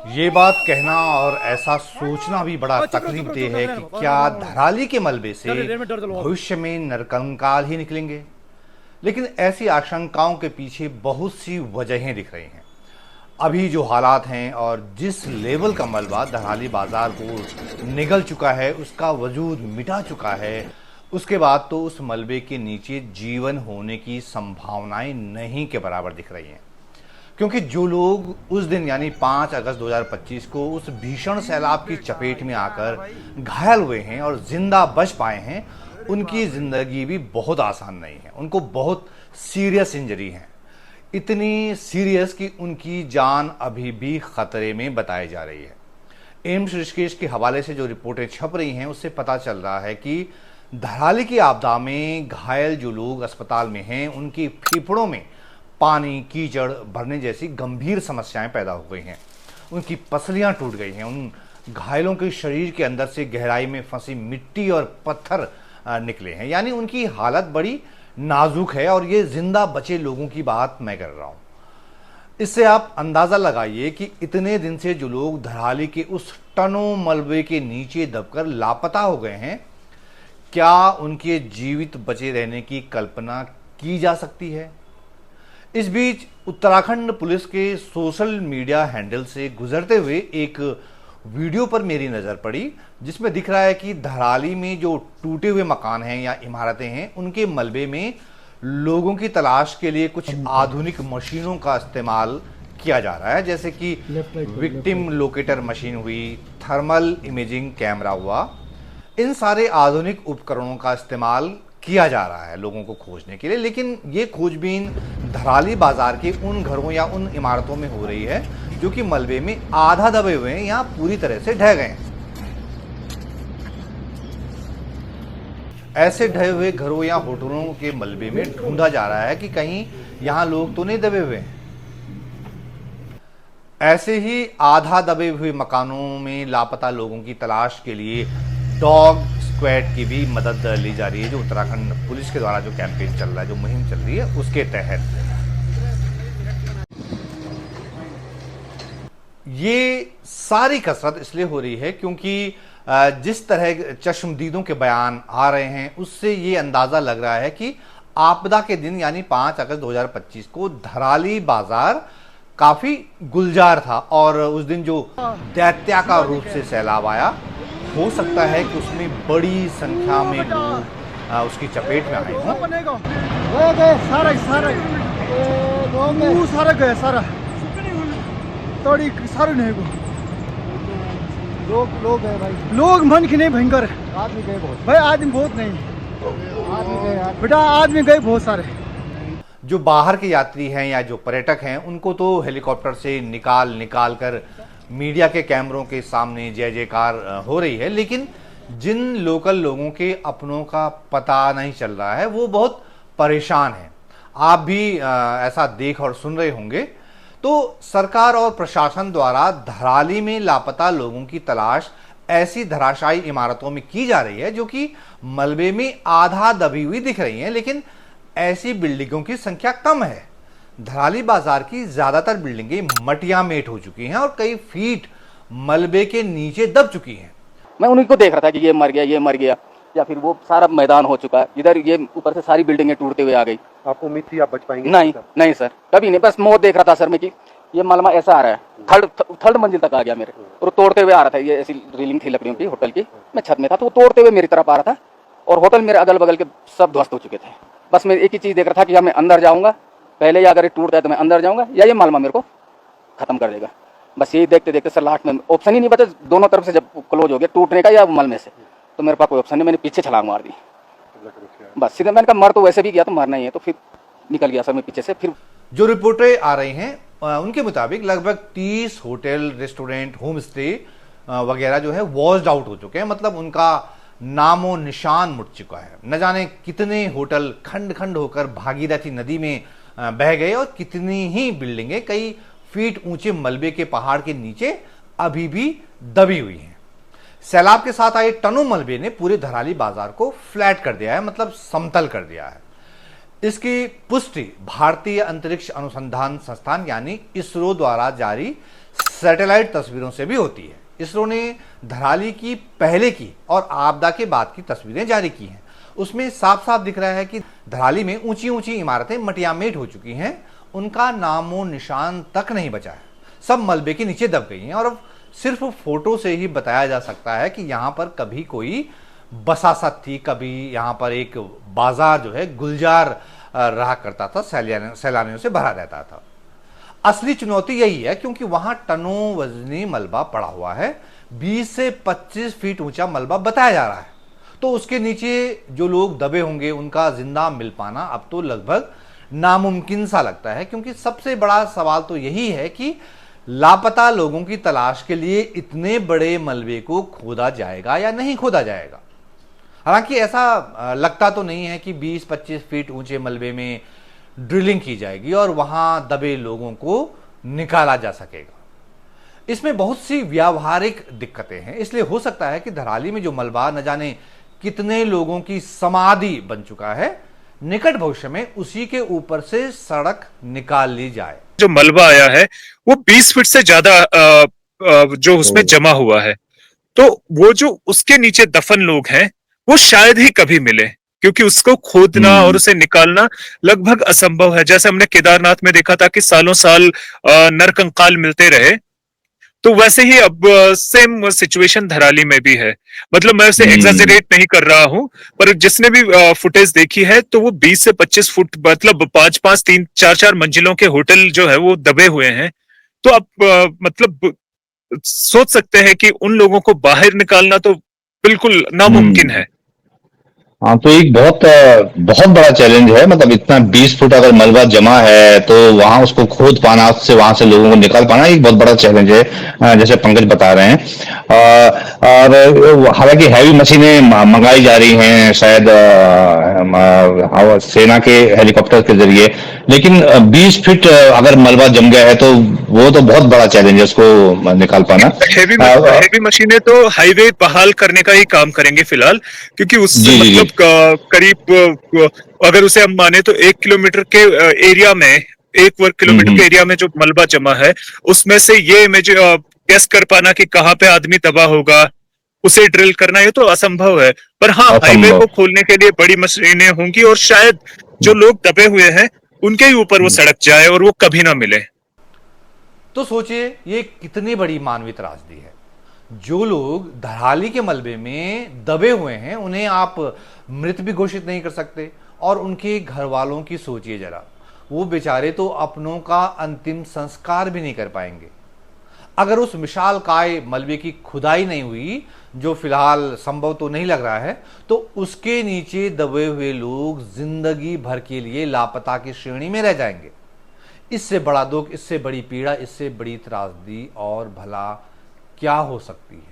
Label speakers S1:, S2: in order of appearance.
S1: ये बात कहना और ऐसा सोचना भी बड़ा तकलीफदेह है कि क्या धराली के मलबे से भविष्य में नरकंकाल ही निकलेंगे। लेकिन ऐसी आशंकाओं के पीछे बहुत सी वजहें दिख रही हैं। अभी जो हालात हैं और जिस लेवल का मलबा धराली बाजार को निगल चुका है, उसका वजूद मिटा चुका है, उसके बाद तो उस मलबे के नीचे जीवन होने की संभावनाएं नहीं के बराबर दिख रही हैं। क्योंकि जो लोग उस दिन यानी 5 अगस्त 2025 को उस भीषण सैलाब की चपेट में आकर घायल हुए हैं और जिंदा बच पाए हैं, उनकी जिंदगी भी बहुत आसान नहीं है। उनको बहुत सीरियस इंजरी है, इतनी सीरियस कि उनकी जान अभी भी खतरे में बताई जा रही है। एम्स ऋषिकेश के हवाले से जो रिपोर्टें छप रही हैं, उससे पता चल रहा है कि धराली की आपदा में घायल जो लोग अस्पताल में हैं, उनकी फेफड़ों में पानी कीचड़ भरने जैसी गंभीर समस्याएं पैदा हो गई हैं। उनकी पसलियां टूट गई हैं। उन घायलों के शरीर के अंदर से गहराई में फंसी मिट्टी और पत्थर निकले हैं। यानी उनकी हालत बड़ी नाजुक है और ये जिंदा बचे लोगों की बात मैं कर रहा हूं। इससे आप अंदाजा लगाइए कि इतने दिन से जो लोग धराली के उस टनों मलबे के नीचे दबकर लापता हो गए हैं, क्या उनके जीवित बचे रहने की कल्पना की जा सकती है। इस बीच उत्तराखंड पुलिस के सोशल मीडिया हैंडल से गुजरते हुए एक वीडियो पर मेरी नजर पड़ी, जिसमें दिख रहा है कि धराली में जो टूटे हुए मकान हैं या इमारतें हैं, उनके मलबे में लोगों की तलाश के लिए कुछ आधुनिक मशीनों का इस्तेमाल किया जा रहा है, जैसे कि विक्टिम लोकेटर मशीन हुई, थर्मल इमेजिंग कैमरा हुआ। इन सारे आधुनिक उपकरणों का इस्तेमाल किया जा रहा है लोगों को खोजने के लिए। लेकिन ये खोजबीन धराली बाजार के उन घरों या उन इमारतों में हो रही है जो कि मलबे में आधा दबे हुए हैं या पूरी तरह से ढह गए हैं। ऐसे ढहे हुए घरों या होटलों के मलबे में ढूंढा जा रहा है कि कहीं यहां लोग तो नहीं दबे हुए हैं। ऐसे ही आधा दबे हुए मकानों में लापता लोगों की तलाश के लिए डॉग स्क्वाड की भी मदद ली जा रही है, जो उत्तराखंड पुलिस के द्वारा जो कैंपेन चल रहा है, जो मुहिम चल रही है, उसके तहत। ये सारी कसरत इसलिए हो रही है क्योंकि जिस तरह चश्मदीदों के बयान आ रहे हैं, उससे ये अंदाजा लग रहा है कि आपदा के दिन यानी 5 अगस्त 2025 को धराली बाजार काफी गुलजार था और उस दिन जो दैत्याकार रूप से सैलाब आया, हो सकता है कि उसमें बड़ी संख्या में लोग उसकी चपेट में आए हों।
S2: लोग गए भाई, लोग मन की नहीं भयंकर आदमी गए बहुत भाई, आदमी बहुत नहीं, आदमी गए बेटा, आदमी गए बहुत सारे।
S1: जो बाहर के यात्री हैं या जो पर्यटक हैं, उनको तो हेलीकॉप्टर से निकाल कर मीडिया के कैमरों के सामने जय जयकार हो रही है, लेकिन जिन लोकल लोगों के अपनों का पता नहीं चल रहा है, वो बहुत परेशान हैं। आप भी ऐसा देख और सुन रहे होंगे। तो सरकार और प्रशासन द्वारा धराली में लापता लोगों की तलाश ऐसी धराशायी इमारतों में की जा रही है जो कि मलबे में आधा दबी हुई दिख रही हैं, लेकिन ऐसी बिल्डिंगों की संख्या कम है। धराली बाजार की ज्यादातर बिल्डिंगें मटिया मेट हो चुकी हैं और कई फीट मलबे के नीचे दब चुकी हैं।
S3: मैं उन्हीं को देख रहा था कि ये मर गया या फिर वो सारा मैदान हो चुका है। इधर ये ऊपर से सारी बिल्डिंगें टूटते हुए आ गई।
S2: आपको उम्मीद थी आप बच पाएंगे?
S3: नहीं सर, कभी नहीं। बस मौत देख रहा था सर मैं कि ये मलबा ऐसा आ रहा है, थर्ड मंजिल तक आ गया मेरे, और तोड़ते हुए आ रहा था। ये ऐसी रीलिंग थी लकड़ियों की होटल की, मैं छत में था तो वो तोड़ते हुए मेरी तरफ आ रहा था और होटल मेरे अगल बगल के सब ध्वस्त हो चुके थे। बस मैं एक ही चीज देख रहा था कि या मैं अंदर जाऊंगा पहले, या अगर ये टूटता है तो मैं अंदर जाऊंगा, या ये मलबा मेरे को खत्म कर देगा। बस यही देखते देखते सर लास्ट में ऑप्शन ही नहीं बचा, दोनों तरफ से जब क्लोज हो गया टूटने का या मलबे से, तो मेरे पास कोई ऑप्शन नहीं, मैंने पीछे छलांग मार दी। बस सीधे मैंने कहा मर तो वैसे भी गया तो मरना ही है, तो फिर निकल गया सर मैं पीछे से। फिर
S1: जो रिपोर्टें आ रही हैं उनके मुताबिक लगभग 30 होटल, रेस्टोरेंट, होम स्टे वगैरह जो है वॉश्ड आउट हो चुके हैं। मतलब उनका नामो निशान मुट चुका है। न जाने कितने होटल खंड खंड होकर भागीरथी नदी में बह गए और कितनी ही बिल्डिंगें कई फीट ऊंचे मलबे के पहाड़ के नीचे अभी भी दबी हुई हैं। सैलाब के साथ आए टनों मलबे ने पूरे धराली बाजार को फ्लैट कर दिया है, मतलब समतल कर दिया है। इसकी पुष्टि भारतीय अंतरिक्ष अनुसंधान संस्थान यानी इसरो द्वारा जारी सैटेलाइट तस्वीरों से भी होती है। इसरो ने धराली की पहले की और आपदा के बाद की तस्वीरें जारी की हैं। उसमें साफ साफ दिख रहा है कि धराली में ऊंची ऊंची इमारतें मटियामेट हो चुकी हैं, उनका नामो निशान तक नहीं बचा है, सब मलबे के नीचे दब गई हैं। और अब सिर्फ फोटो से ही बताया जा सकता है कि यहाँ पर कभी कोई बसासत थी, कभी यहाँ पर एक बाजार जो है गुलजार रहा करता था, सैलानियों से भरा रहता था। असली चुनौती यही है क्योंकि वहां टनों वजनी मलबा पड़ा हुआ है, 20 से 25 फीट ऊंचा मलबा बताया जा रहा है। तो उसके नीचे जो लोग दबे होंगे उनका जिंदा मिल पाना अब तो लगभग नामुमकिन सा लगता है, क्योंकि सबसे बड़ा सवाल तो यही है कि लापता लोगों की तलाश के लिए इतने बड़े मलबे को खोदा जाएगा या नहीं खोदा जाएगा। हालांकि ऐसा लगता तो नहीं है कि 20-25 फीट ऊंचे मलबे में ड्रिलिंग की जाएगी और वहां दबे लोगों को निकाला जा सकेगा। इसमें बहुत सी व्यावहारिक दिक्कतें हैं, इसलिए हो सकता है कि धराली में जो मलबा न जाने कितने लोगों की समाधि बन चुका है, निकट भविष्य में उसी के ऊपर से सड़क निकाल ली जाए।
S4: जो मलबा आया है वो 20 फीट से ज्यादा जो उसमें जमा हुआ है, तो वो जो उसके नीचे दफन लोग हैं वो शायद ही कभी मिले, क्योंकि उसको खोदना और उसे निकालना लगभग असंभव है। जैसे हमने केदारनाथ में देखा था कि सालों साल नरकंकाल मिलते रहे, तो वैसे ही अब सेम सिचुएशन धराली में भी है। मतलब मैं उसे एग्जैजरेट नहीं कर रहा हूं, पर जिसने भी फुटेज देखी है तो वो 20 से 25 फुट, मतलब 5-5, 3-4 मंजिलों के होटल जो है वो दबे हुए हैं। तो अब मतलब सोच सकते हैं कि उन लोगों को बाहर निकालना तो बिल्कुल नामुमकिन है।
S5: हाँ, तो एक बहुत बड़ा चैलेंज है। मतलब इतना 20 फुट अगर मलबा जमा है तो वहां उसको खोद पाना, उससे वहां से लोगों को निकाल पाना एक बहुत बड़ा चैलेंज है, जैसे पंकज बता रहे हैं। और हालांकि हैवी मशीनें मंगाई जा रही हैं, शायद सेना के हेलीकॉप्टर के जरिए, लेकिन 20 फीट अगर मलबा जम गया है तो वो तो बहुत बड़ा चैलेंज है उसको निकाल पाना।
S4: हैवी मशीनें तो हाईवे बहाल करने का ही काम करेंगे फिलहाल, क्योंकि उससे मतलब करीब अगर उसे हम माने तो 1 किलोमीटर के एरिया में, 1 वर्ग किलोमीटर के एरिया में जो मलबा जमा है उसमें से ये इमेज गेस कर पाना कि कहाँ पे आदमी दबा होगा, उसे ड्रिल करना ये तो असंभव है। पर हाँ, हाईवे को खोलने के लिए बड़ी मशीनें होंगी और शायद जो लोग दबे हुए हैं उनके ही ऊपर वो सड़क जाए और वो कभी ना मिले।
S1: तो सोचिए ये कितनी बड़ी मानवीय त्रासदी है। जो लोग धराली के मलबे में दबे हुए हैं उन्हें आप मृत भी घोषित नहीं कर सकते, और उनके घर वालों की सोचिए जरा, वो बेचारे तो अपनों का अंतिम संस्कार भी नहीं कर पाएंगे। अगर उस विशालकाय मलबे की खुदाई नहीं हुई, जो फिलहाल संभव तो नहीं लग रहा है, तो उसके नीचे दबे हुए लोग जिंदगी भर के लिए लापता की श्रेणी में रह जाएंगे। इससे बड़ा दुख, इससे बड़ी पीड़ा, इससे बड़ी त्रासदी और भला क्या हो सकती है।